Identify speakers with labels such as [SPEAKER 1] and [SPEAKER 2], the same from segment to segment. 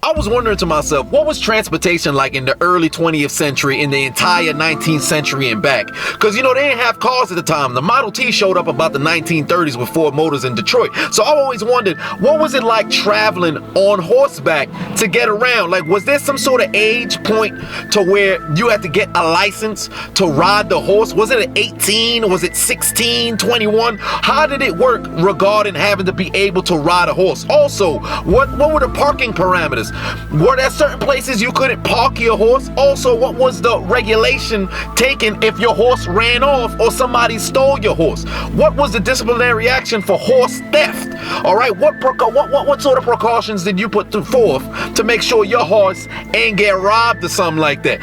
[SPEAKER 1] I was wondering to myself, what was transportation like in the early 20th century, in the entire 19th century and back? Because, they didn't have cars at the time. The Model T showed up about the 1930s with Ford Motors in Detroit. So I always wondered, what was it like traveling on horseback to get around? Like, was there some sort of age point to where you had to get a license to ride the horse? Was it at 18? Was it 16, 21? How did it work regarding having to be able to ride a horse? Also, what were the parking parameters? Were there certain places you couldn't park your horse? Also, what was the regulation taken if your horse ran off or somebody stole your horse? What was the disciplinary action for horse theft? All right, what sort of precautions did you put forth to make sure your horse ain't get robbed or something like that?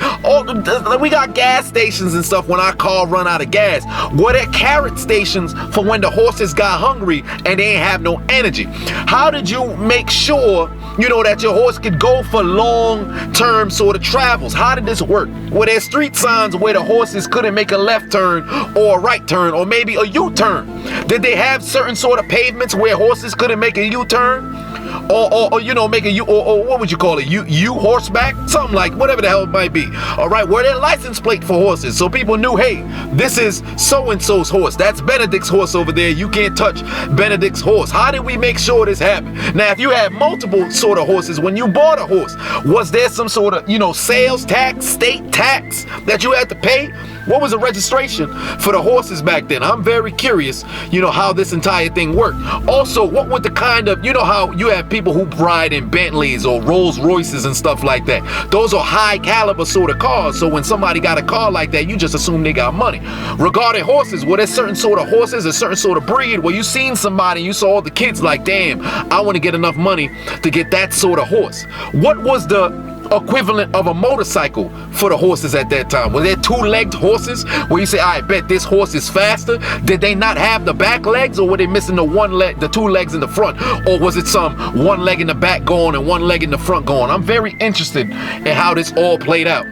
[SPEAKER 1] We got gas stations and stuff when our car run out of gas. Were there carrot stations for when the horses got hungry and they ain't have no energy? How did you make sure that your horse could go for long-term sort of travels? How did this work? Were there street signs where the horses couldn't make a left turn or a right turn or maybe a U-turn? Did they have certain sort of pavements where horses couldn't make a U-turn? Or make a U, or what would you call it? U horseback? Something like, whatever the hell it might be. All right, were there license plate for horses so people knew, hey, this is so-and-so's horse. That's Benedict's horse over there. You can't touch Benedict's horse. How did we make sure this happened? Now, if you had multiple sort of horses, when you bought a horse, was there some sort of, sales tax, state tax that you had to pay? What was the registration for the horses back then? I'm very curious, how this entire thing worked. Also, what would the kind of, how you have people who ride in Bentleys or Rolls Royces and stuff like that. Those are high caliber sort of cars. So when somebody got a car like that, you just assume they got money. Regarding horses, were there certain sort of horses, a certain sort of breed where you seen somebody, you saw all the kids like, damn, I want to get enough money to get that sort of horse. What was the equivalent of a motorcycle for the horses at that time? Were there two-legged horses where you say, I bet this horse is faster? Did they not have the back legs, or were they missing the two legs in the front? Or was it some one leg in the back going and one leg in the front going? I'm very interested in how this all played out.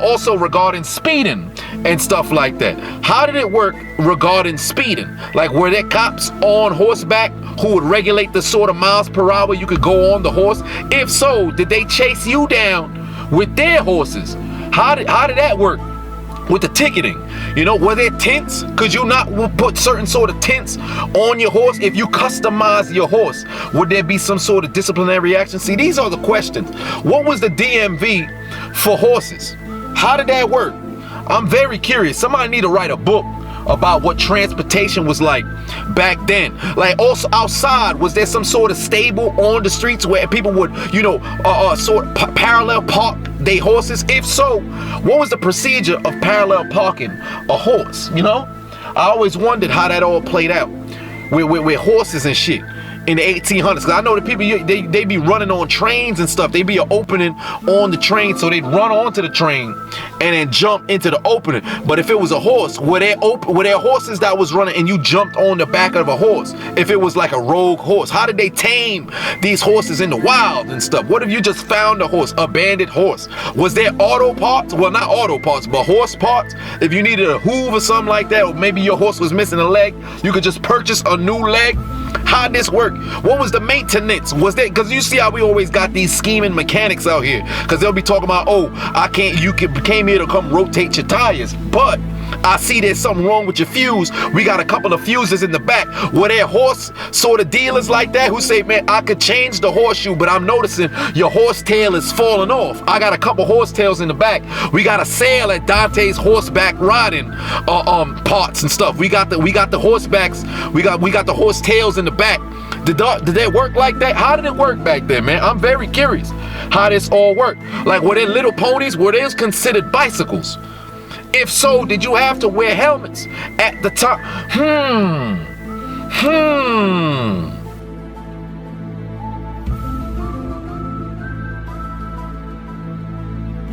[SPEAKER 1] Also regarding speeding and stuff like that. How did it work regarding speeding? Like, were there cops on horseback who would regulate the sort of miles per hour you could go on the horse? If so, did they chase you down with their horses? How did that work with the ticketing? Were there tents? Could you not put certain sort of tents on your horse? If you customize your horse, would there be some sort of disciplinary action? See, these are the questions. What was the DMV for horses? How did that work? I'm very curious. Somebody need to write a book about what transportation was like back then. Like, also outside, was there some sort of stable on the streets where people would, sort of parallel park their horses? If so, what was the procedure of parallel parking a horse? I always wondered how that all played out with horses and shit in the 1800s. Because I know the people, they be running on trains and stuff. They be an opening on the train, so they'd run onto the train and then jump into the opening. But if it was a horse, were there horses that was running and you jumped on the back of a horse? If it was like a rogue horse, how did they tame these horses in the wild and stuff? What if you just found a horse, abandoned horse? Was there auto parts? Well, not auto parts, but horse parts. If you needed a hoof or something like that, or maybe your horse was missing a leg, you could just purchase a new leg. How'd this work? What was the maintenance? Was that, because you see how we always got these scheming mechanics out here, because they'll be talking about, you came here to come rotate your tires, but I see there's something wrong with your fuse. We got a couple of fuses in the back. Were there horse sort of dealers like that who say, man, I could change the horseshoe, but I'm noticing your horse tail is falling off. I got a couple horse tails in the back. We got a sale at Dante's horseback riding parts and stuff. We got the horsebacks. We got the horse tails in the back. Did that work like that? How did it work back then, man? I'm very curious how this all worked. Like, were there little ponies? Were they considered bicycles? If so, did you have to wear helmets at the time?